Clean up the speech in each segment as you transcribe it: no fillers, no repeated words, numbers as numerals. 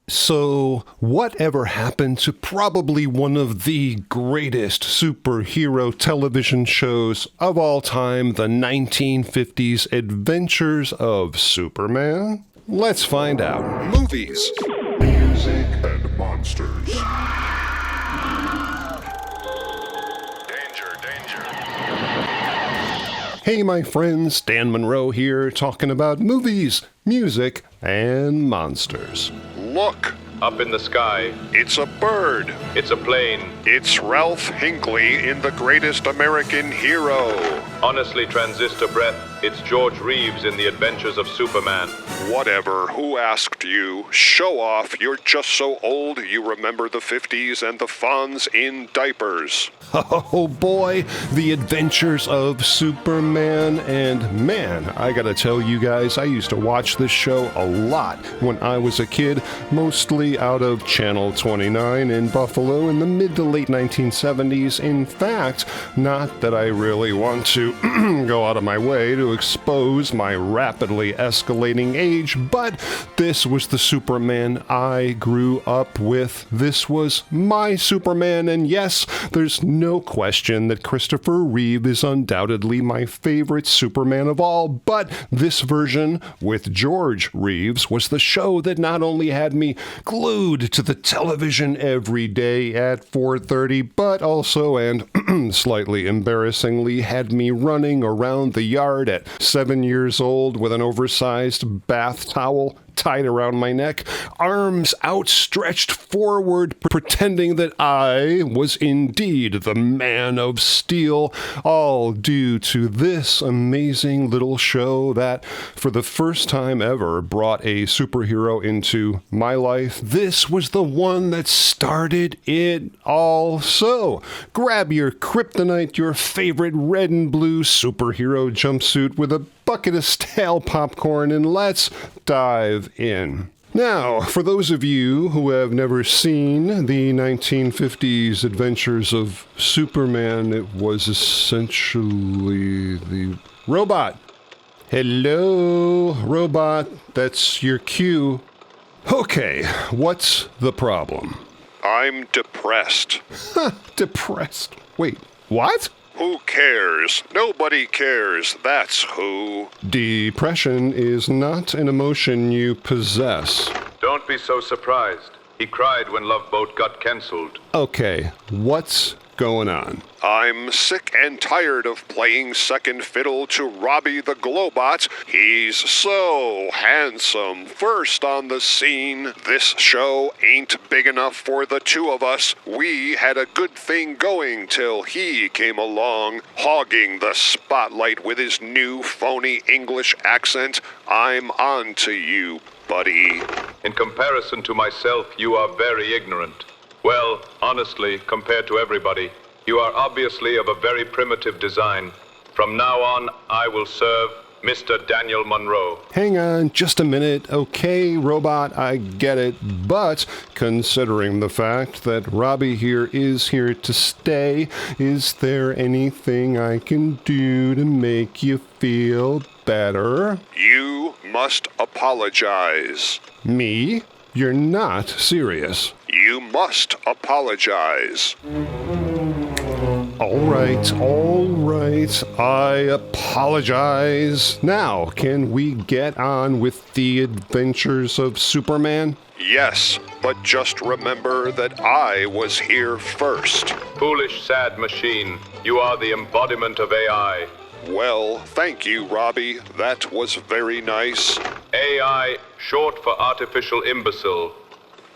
So, whatever happened to probably one of the greatest superhero television shows of all time, the 1950s Adventures of Superman? Let's find out. Movies, music, and monsters. Danger, danger. Hey, my friends, Dan Monroe here, talking about movies, music, and monsters. Look! Up in the sky. It's a bird. It's a plane. It's Ralph Hinckley in The Greatest American Hero. Honestly, Transistor Breath, it's George Reeves in The Adventures of Superman. Whatever. Who asked you? Show off. You're just so old you remember the 50s and the Fonz in diapers. Oh boy, The Adventures of Superman, and man, I gotta tell you guys, I used to watch this show a lot when I was a kid, mostly out of Channel 29 in Buffalo in the mid to late 1970s. In fact, not that I really want to go out of my way to expose my rapidly escalating age, but this was the Superman I grew up with. This was my Superman, and yes, there's no question that Christopher Reeve is undoubtedly my favorite Superman of all, but this version with George Reeves was the show that not only had me glued to the television every day at 4:30, but also, and slightly embarrassingly, had me running around the yard at 7 years old with an oversized bath towel tied around my neck, arms outstretched forward, pretending that I was indeed the Man of Steel, all due to this amazing little show that, for the first time ever, brought a superhero into my life. This was the one that started it all. So, grab your kryptonite, your favorite red and blue superhero jumpsuit with a bucket of stale popcorn, and let's dive in. Now, for those of you who have never seen the 1950s Adventures of Superman, it was essentially the robot. Hello, robot, that's your cue. Okay, what's the problem? I'm depressed. Depressed. Wait, what? Who cares? Nobody cares. That's who. Depression is not an emotion you possess. Don't be so surprised. He cried when Love Boat got cancelled. Okay, what's going on? I'm sick and tired of playing second fiddle to Robbie the Globot. He's so handsome, first on the scene. This show ain't big enough for the two of us. We had a good thing going till he came along, hogging the spotlight with his new phony English accent. I'm on to you, buddy. In comparison to myself, you are very ignorant. Well, honestly, compared to everybody, you are obviously of a very primitive design. From now on, I will serve Mr. Daniel Monroe. Hang on just a minute. Okay, robot, I get it. But considering the fact that Robbie here is here to stay, is there anything I can do to make you feel better? You must apologize. Me? You're not serious. You must apologize. All right, I apologize. Now, can we get on with the Adventures of Superman? Yes, but just remember that I was here first. Foolish, sad machine. You are the embodiment of AI. Well, thank you, Robbie. That was very nice. AI, short for artificial imbecile.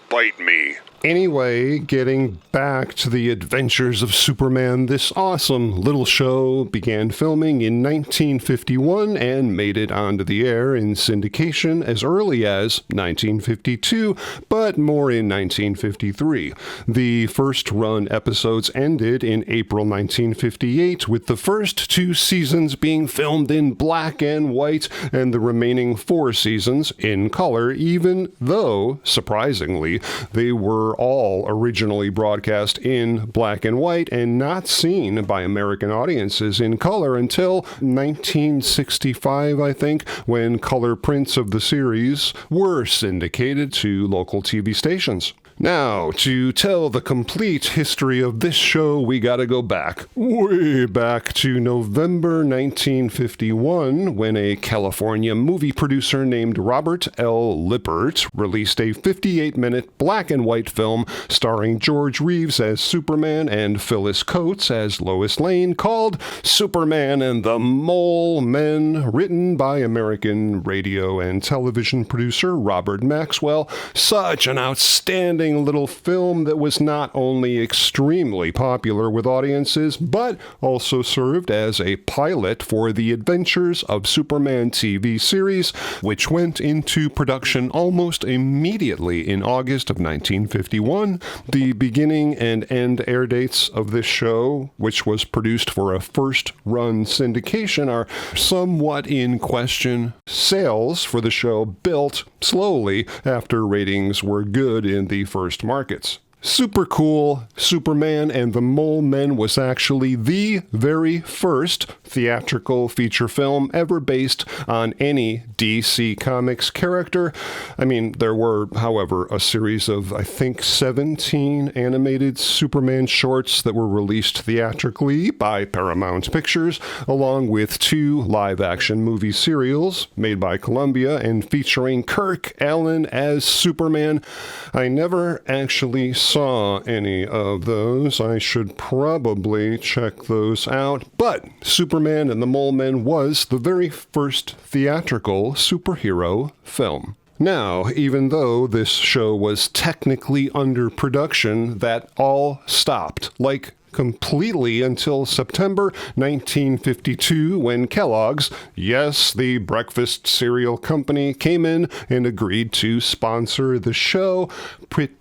Bite me. Anyway, getting back to the Adventures of Superman, this awesome little show began filming in 1951 and made it onto the air in syndication as early as 1952, but more in 1953. The first run episodes ended in April 1958, with the first 2 seasons being filmed in black and white and the remaining 4 seasons in color, even though, surprisingly, they were were all originally broadcast in black and white and not seen by American audiences in color until 1965, I think, when color prints of the series were syndicated to local TV stations. Now, to tell the complete history of this show, we gotta go back, way back to November 1951, when a California movie producer named Robert L. Lippert released a 58-minute black and white film starring George Reeves as Superman and Phyllis Coates as Lois Lane called Superman and the Mole Men, written by American radio and television producer Robert Maxwell. Such an outstanding little film that was not only extremely popular with audiences, but also served as a pilot for the Adventures of Superman TV series, which went into production almost immediately in August of 1951. The beginning and end air dates of this show, which was produced for a first-run syndication, are somewhat in question. Sales for the show built slowly after ratings were good in the first markets. Super Cool Superman and the Mole Men was actually the very first theatrical feature film ever based on any DC Comics character. I mean, there were, however, a series of, I think, 17 animated Superman shorts that were released theatrically by Paramount Pictures, along with 2 live-action movie serials made by Columbia and featuring Kirk Alyn as Superman. I never actually saw any of those. I should probably check those out. But Superman and the Mole Men was the very first theatrical superhero film. Now, even though this show was technically under production, that all stopped, like completely, until September 1952, when Kellogg's, yes, the breakfast cereal company, came in and agreed to sponsor the show. Pretty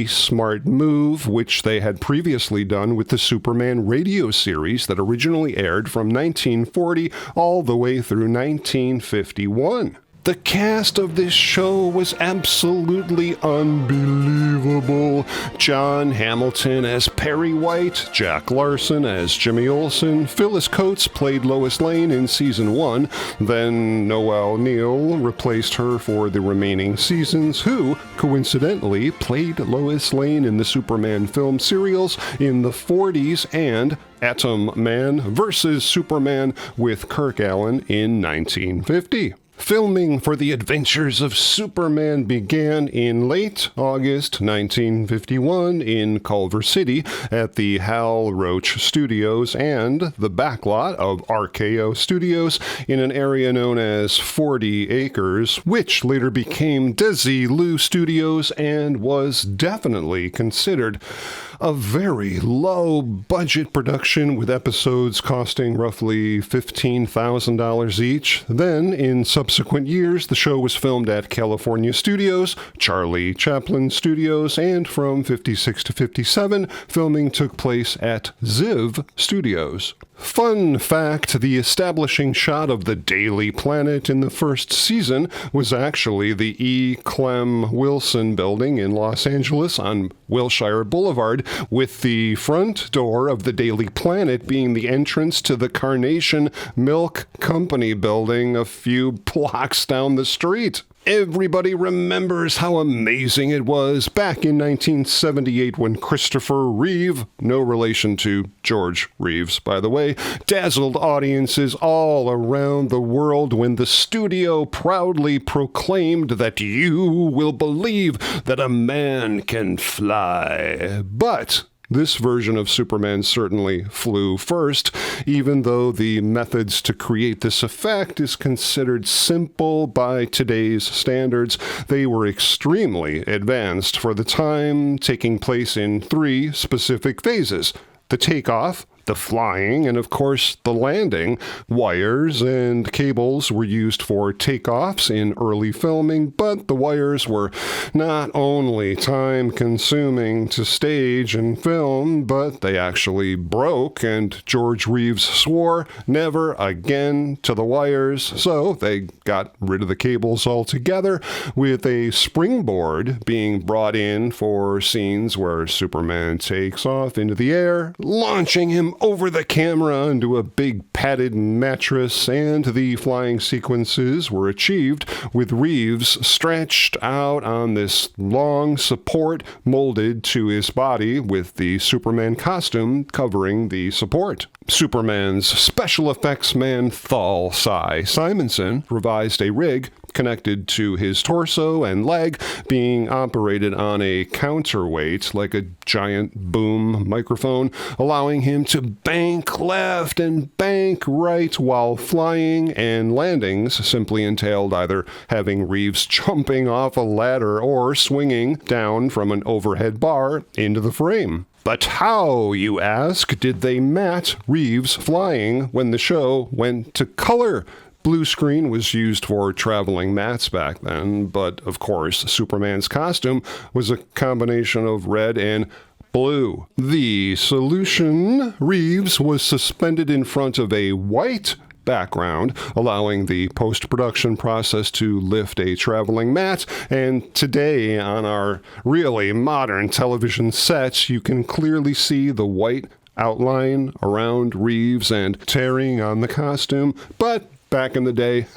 smart move, which they had previously done with the Superman radio series that originally aired from 1940 all the way through 1951. The cast of this show was absolutely unbelievable. John Hamilton as Perry White, Jack Larson as Jimmy Olsen, Phyllis Coates played Lois Lane in Season 1, then Noelle Neal replaced her for the remaining seasons, who, coincidentally, played Lois Lane in the Superman film serials in the 40s and Atom Man vs. Superman with Kirk Alyn in 1950. Filming for the Adventures of Superman began in late August 1951 in Culver City at the Hal Roach Studios and the backlot of RKO Studios in an area known as 40 Acres, which later became Desilu Studios and was definitely considered a very low-budget production, with episodes costing roughly $15,000 each. Then, in subsequent years, the show was filmed at California Studios, Charlie Chaplin Studios, and from 56 to 57, filming took place at Ziv Studios. Fun fact, the establishing shot of the Daily Planet in the first season was actually the E. Clem Wilson building in Los Angeles on Wilshire Boulevard, with the front door of the Daily Planet being the entrance to the Carnation Milk Company building a few blocks down the street. Everybody remembers how amazing it was back in 1978 when Christopher Reeve, no relation to George Reeves, by the way, dazzled audiences all around the world when the studio proudly proclaimed that you will believe that a man can fly. But this version of Superman certainly flew first, even though the methods to create this effect is considered simple by today's standards. They were extremely advanced for the time, taking place in 3 specific phases: the takeoff, the flying, and of course the landing. Wires and cables were used for takeoffs in early filming, but the wires were not only time-consuming to stage and film, but they actually broke, and George Reeves swore never again to the wires, so they got rid of the cables altogether, with a springboard being brought in for scenes where Superman takes off into the air, launching him over the camera into a big padded mattress, and the flying sequences were achieved with Reeves stretched out on this long support molded to his body with the Superman costume covering the support. Superman's special effects man Thal Simonson revised a rig connected to his torso and leg, being operated on a counterweight like a giant boom microphone, allowing him to bank left and bank right while flying, and landings simply entailed either having Reeves jumping off a ladder or swinging down from an overhead bar into the frame. But how, you ask, did they matte Reeves flying when the show went to color? Blue screen was used for traveling mattes back then, but of course Superman's costume was a combination of red and blue. The solution: Reeves was suspended in front of a white background, allowing the post-production process to lift a traveling matte, and today on our really modern television sets you can clearly see the white outline around Reeves and tearing on the costume, but back in the day,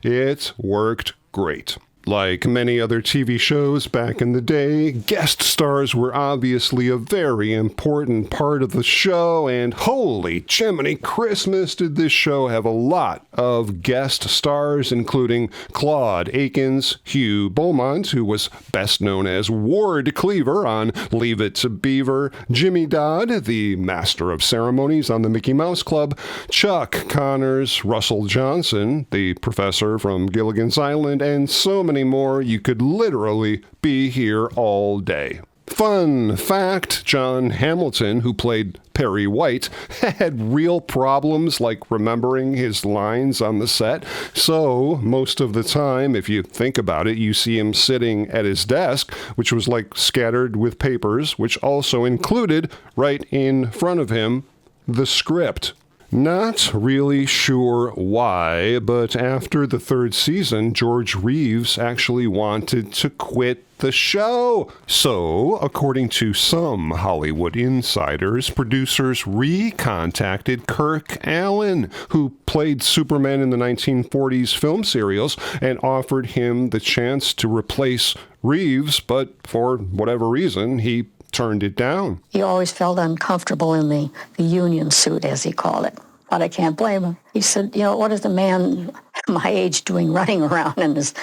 it worked great. Like many other TV shows back in the day, guest stars were obviously a very important part of the show, and holy Jiminy Christmas did this show have a lot of guest stars, including Claude Akins, Hugh Beaumont, who was best known as Ward Cleaver on Leave It to Beaver, Jimmy Dodd, the master of ceremonies on the Mickey Mouse Club, Chuck Connors, Russell Johnson, the professor from Gilligan's Island, and so many more. You could literally be here all day. Fun fact, John Hamilton, who played Perry White, had real problems like remembering his lines on the set, so most of the time, if you think about it, you see him sitting at his desk, which was like scattered with papers, which also included, right in front of him, the script. Not really sure why, but after the third season, George Reeves actually wanted to quit the show. So, according to some Hollywood insiders, producers recontacted Kirk Alyn, who played Superman in the 1940s film serials, and offered him the chance to replace Reeves, but for whatever reason, he turned it down. He always felt uncomfortable in the union suit, as he called it. But I can't blame him. He said, what is the man my age doing running around in his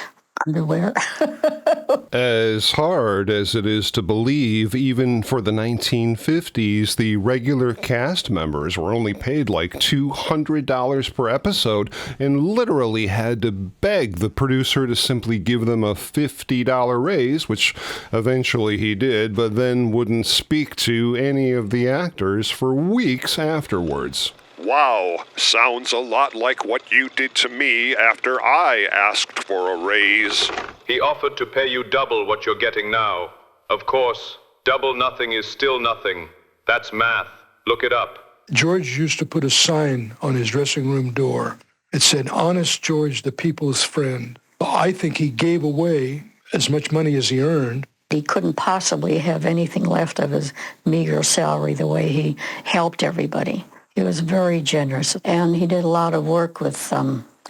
underwear? As hard as it is to believe, even for the 1950s, the regular cast members were only paid like $200 per episode and literally had to beg the producer to simply give them a $50 raise, which eventually he did, but then wouldn't speak to any of the actors for weeks afterwards. Wow, sounds a lot like what you did to me after I asked for a raise. He offered to pay you double what you're getting now. Of course, double nothing is still nothing. That's math. Look it up. George used to put a sign on his dressing room door. It said, "Honest George, the people's friend." I think he gave away as much money as he earned. He couldn't possibly have anything left of his meager salary the way he helped everybody. He was very generous, and he did a lot of work with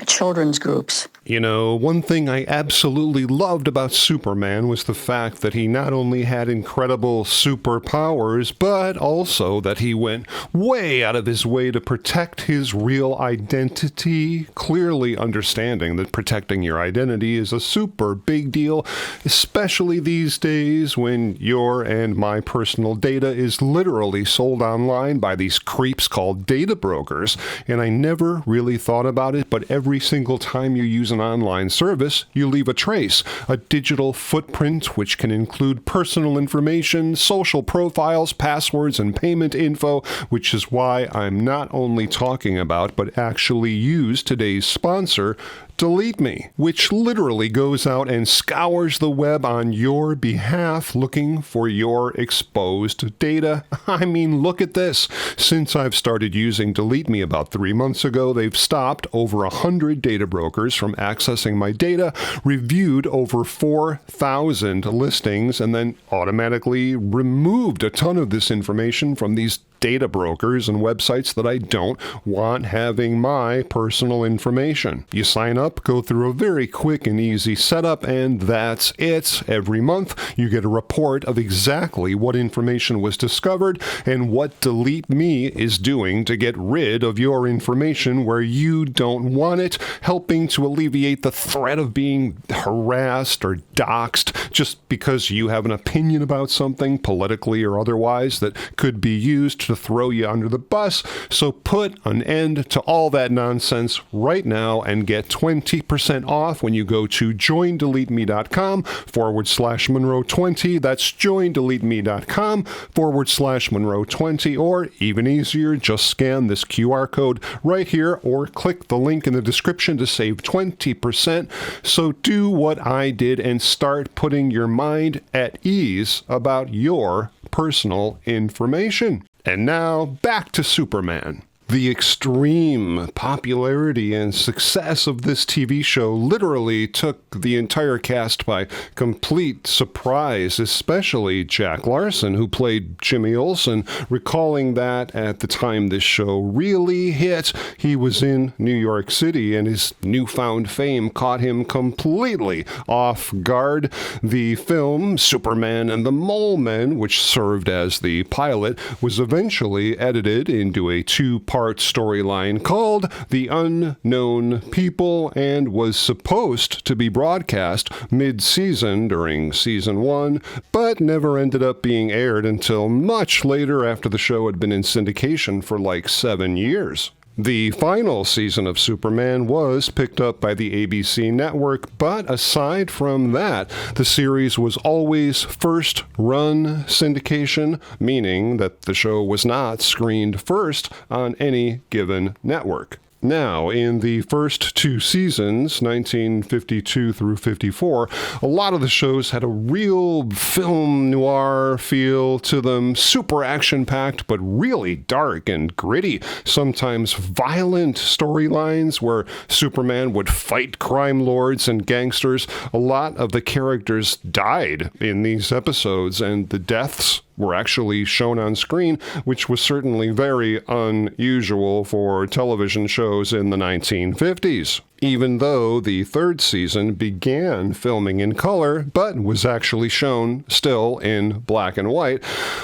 children's groups. One thing I absolutely loved about Superman was the fact that he not only had incredible superpowers, but also that he went way out of his way to protect his real identity, clearly understanding that protecting your identity is a super big deal, especially these days when your and my personal data is literally sold online by these creeps called data brokers. And I never really thought about it, but every single time you use an an online service, you leave a trace, a digital footprint which can include personal information, social profiles, passwords, and payment info, which is why I'm not only talking about but actually use today's sponsor, Delete Me, which literally goes out and scours the web on your behalf looking for your exposed data. I mean, look at this. Since I've started using Delete Me about 3 months ago, they've stopped over 100 data brokers from accessing my data, reviewed over 4,000 listings, and then automatically removed a ton of this information from these data brokers and websites that I don't want having my personal information. You sign up, go through a very quick and easy setup, and that's it. Every month, you get a report of exactly what information was discovered and what Delete Me is doing to get rid of your information where you don't want it, helping to alleviate the threat of being harassed or doxxed just because you have an opinion about something, politically or otherwise, that could be used to throw you under the bus. So put an end to all that nonsense right now and get 20% off when you go to joindeleteme.com/Monroe20. That's joindeleteme.com/Monroe20, or even easier, just scan this QR code right here or click the link in the description to save 20%. So do what I did and start putting your mind at ease about your personal information. And now, back to Superman. The extreme popularity and success of this TV show literally took the entire cast by complete surprise, especially Jack Larson, who played Jimmy Olsen, recalling that at the time this show really hit, he was in New York City and his newfound fame caught him completely off guard. The film Superman and the Mole Men, which served as the pilot, was eventually edited into a two-part storyline called The Unknown People and was supposed to be broadcast mid-season during season 1, but never ended up being aired until much later after the show had been in syndication for like 7 years. The final season of Superman was picked up by the ABC network, but aside from that, the series was always first-run syndication, meaning that the show was not screened first on any given network. Now, in the first 2 seasons, 1952 through 54, a lot of the shows had a real film noir feel to them, super action-packed, but really dark and gritty, sometimes violent storylines where Superman would fight crime lords and gangsters. A lot of the characters died in these episodes, and the deaths were actually shown on screen, which was certainly very unusual for television shows in the 1950s. Even though the third season began filming in color, but was actually shown still in black and white,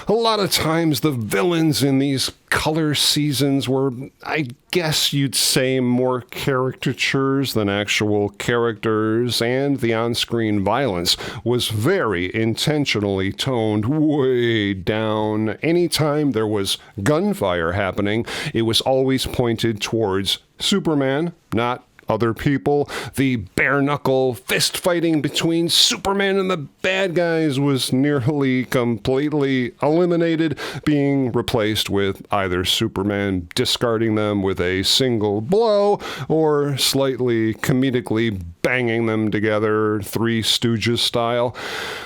a lot of times the villains in these color seasons were, I guess you'd say, more caricatures than actual characters, and the on-screen violence was very intentionally toned way down. Anytime there was gunfire happening, it was always pointed towards Superman, not other people. The bare-knuckle fist-fighting between Superman and the bad guys was nearly completely eliminated, being replaced with either Superman discarding them with a single blow or slightly comedically banging them together, Three Stooges style.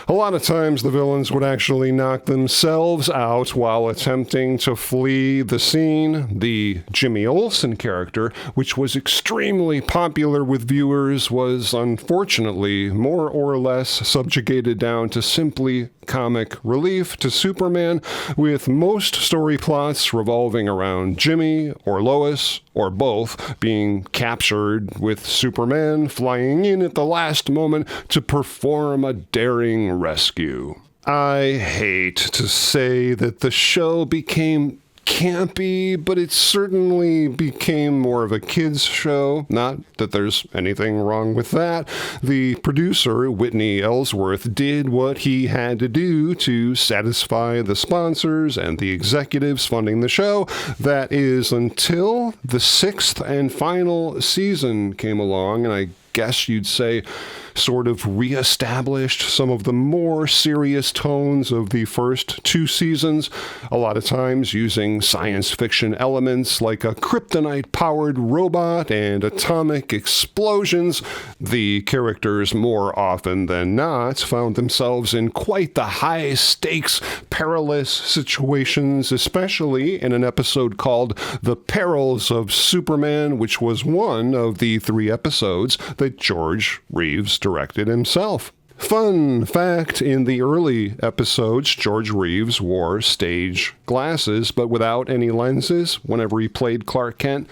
A lot of times the villains would actually knock themselves out while attempting to flee the scene. The Jimmy Olsen character, which was extremely popular with viewers, was unfortunately more or less subjugated down to simply comic relief to Superman, with most story plots revolving around Jimmy or Lois or both being captured, with Superman flying in at the last moment to perform a daring rescue. I hate to say that the show became campy, but it certainly became more of a kids' show. Not that there's anything wrong with that. The producer, Whitney Ellsworth, did what he had to do to satisfy the sponsors and the executives funding the show. That is, until the 6th and final season came along, and I guess you'd say, sort of reestablished some of the more serious tones of the first two seasons, a lot of times using science fiction elements like a kryptonite-powered robot and atomic explosions. The characters, more often than not, found themselves in quite the high-stakes, perilous situations, especially in an episode called The Perils of Superman, which was one of the 3 episodes that George Reeves directed himself. Fun fact, in the early episodes, George Reeves wore stage glasses, but without any lenses whenever he played Clark Kent.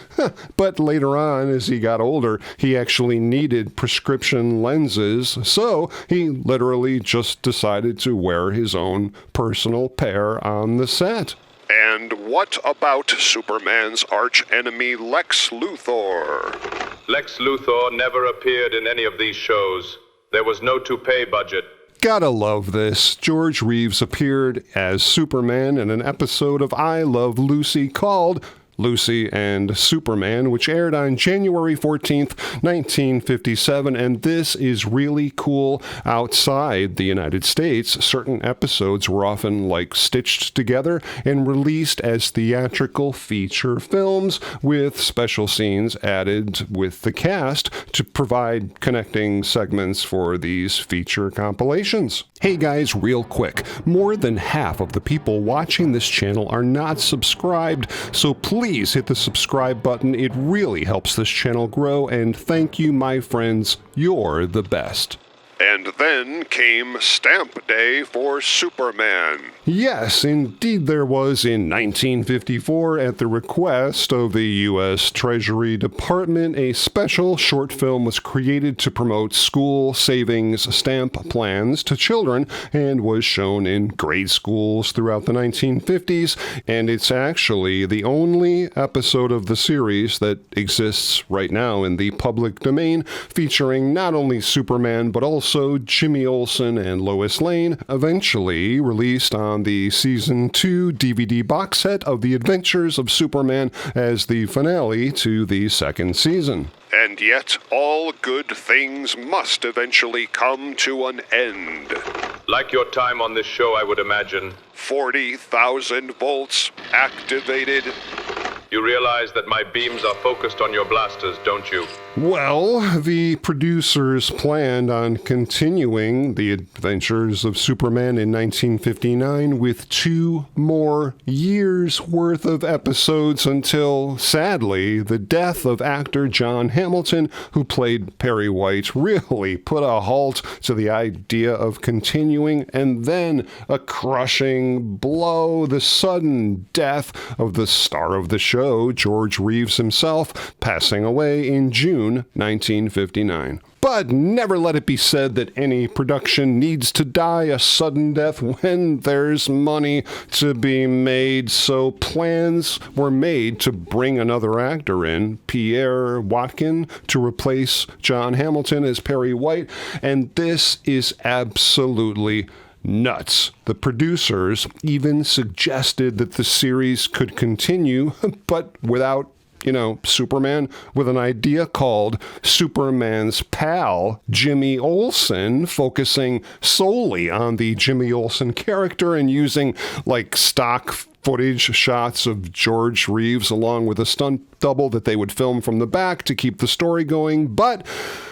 But later on, as he got older, he actually needed prescription lenses, so he literally just decided to wear his own personal pair on the set. And what about Superman's arch-enemy Lex Luthor? Lex Luthor never appeared in any of these shows. There was no toupee budget. Gotta love this. George Reeves appeared as Superman in an episode of I Love Lucy called Lucy and Superman, which aired on January 14th, 1957, and this is really cool. Outside the United States, certain episodes were often stitched together and released as theatrical feature films with special scenes added with the cast to provide connecting segments for these feature compilations. Hey guys, real quick, more than half of the people watching this channel are not subscribed, so please hit the subscribe button. It really helps this channel grow, and thank you, my friends. You're the best. And then came Stamp Day for Superman. Yes, indeed there was in 1954, at the request of the U.S. Treasury Department, a special short film was created to promote school savings stamp plans to children and was shown in grade schools throughout the 1950s, and it's actually the only episode of the series that exists right now in the public domain, featuring not only Superman but also Jimmy Olsen and Lois Lane, eventually released on the Season 2 DVD box set of The Adventures of Superman as the finale to the second season. And yet, all good things must eventually come to an end. Like your time on this show, I would imagine. 40,000 volts activated. You realize that my beams are focused on your blasters, don't you? Well, the producers planned on continuing The Adventures of Superman in 1959 with 2 more years' worth of episodes until, sadly, the death of actor John Hamilton, who played Perry White, really put a halt to the idea of continuing, and then a crushing blow, the sudden death of the star of the show, George Reeves himself, passing away in June 1959. But never let it be said that any production needs to die a sudden death when there's money to be made, so plans were made to bring another actor in, Pierre Watkin, to replace John Hamilton as Perry White, and this is absolutely nuts. The producers even suggested that the series could continue, but without Superman, with an idea called Superman's pal, Jimmy Olsen, focusing solely on the Jimmy Olsen character and using stock footage shots of George Reeves along with a stunt double that they would film from the back to keep the story going. But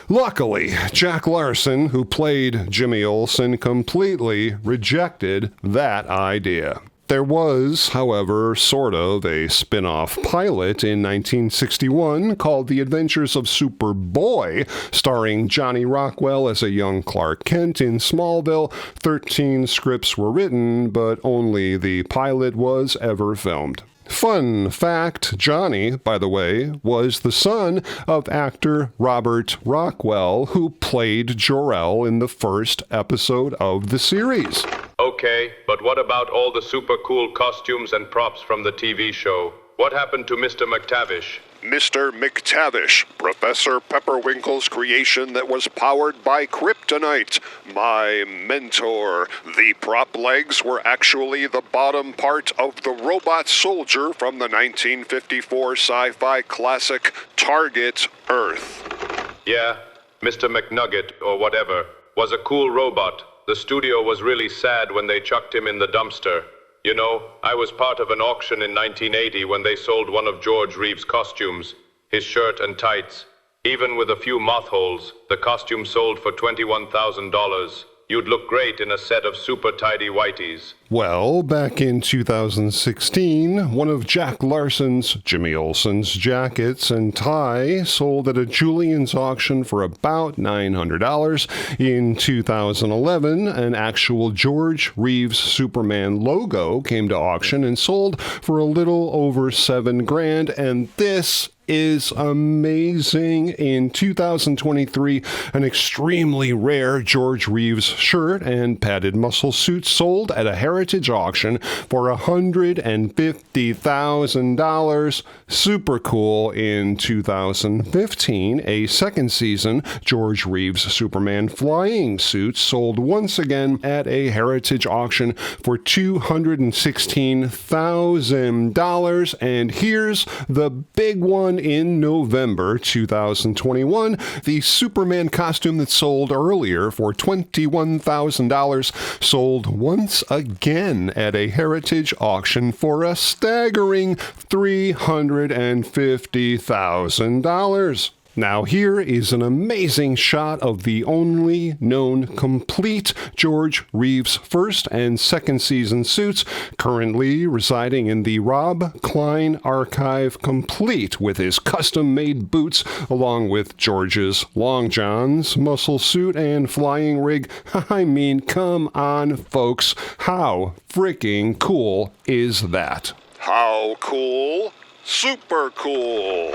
luckily, Jack Larson, who played Jimmy Olsen, completely rejected that idea. There was, however, sort of a spin-off pilot in 1961 called The Adventures of Superboy, starring Johnny Rockwell as a young Clark Kent in Smallville. 13 scripts were written, but only the pilot was ever filmed. Fun fact, Johnny, by the way, was the son of actor Robert Rockwell, who played Jor-El in the first episode of the series. Okay, but what about all the super cool costumes and props from the TV show? What happened to Mr. McTavish? Mr. McTavish, Professor Pepperwinkle's creation that was powered by kryptonite. My mentor. The prop legs were actually the bottom part of the robot soldier from the 1954 sci-fi classic Target Earth. Yeah, Mr. McNugget, or whatever, was a cool robot. The studio was really sad when they chucked him in the dumpster. You know, I was part of an auction in 1980 when they sold one of George Reeves' costumes, his shirt and tights. Even with a few moth holes, the costume sold for $21,000. You'd look great in a set of super tidy whiteys. Well, back in 2016, one of Jack Larson's, Jimmy Olsen's, jackets and tie sold at a Julien's auction for about $900. In 2011, an actual George Reeves Superman logo came to auction and sold for a little over $7,000, and this is amazing. In 2023, an extremely rare George Reeves shirt and padded muscle suit sold at a heritage auction for $150,000. Super cool. In 2015, a second season George Reeves Superman flying suit sold once again at a heritage auction for $216,000. And here's the big one. In November 2021, the Superman costume that sold earlier for $21,000 sold once again at a heritage auction for a staggering $350,000. Now here is an amazing shot of the only known complete George Reeves first and second season suits, currently residing in the Rob Klein archive, complete with his custom-made boots, along with George's long johns, muscle suit, and flying rig. I mean, come on, folks. How freaking cool is that? How cool? Super cool.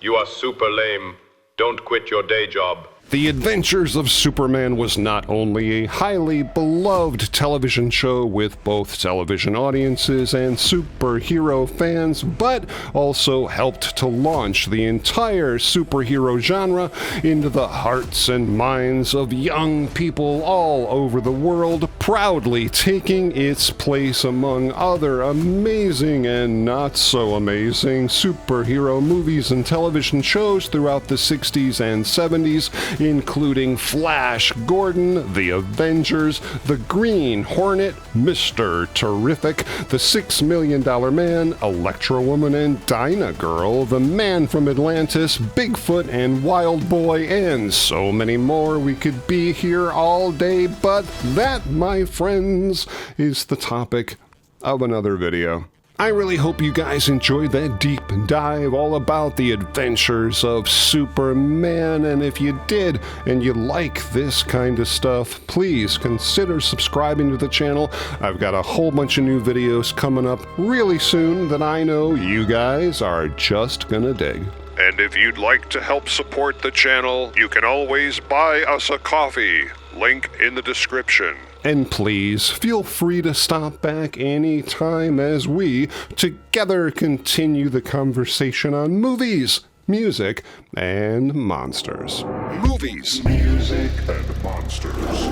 You are super lame. Don't quit your day job. The Adventures of Superman was not only a highly beloved television show with both television audiences and superhero fans, but also helped to launch the entire superhero genre into the hearts and minds of young people all over the world, proudly taking its place among other amazing and not so amazing superhero movies and television shows throughout the 60s and 70s, including Flash Gordon, The Avengers, The Green Hornet, Mr. Terrific, The $6 Million Man, Electra Woman and Dyna Girl, The Man from Atlantis, Bigfoot and Wild Boy, and so many more. We could be here all day, but that, my friends, is the topic of another video. I really hope you guys enjoyed that deep dive all about the adventures of Superman, and if you did and you like this kind of stuff, please consider subscribing to the channel. I've got a whole bunch of new videos coming up really soon that I know you guys are just gonna dig. And if you'd like to help support the channel, you can always buy us a coffee. Link in the description. And please feel free to stop back anytime as we together continue the conversation on movies, music, and monsters. Movies, music, and monsters.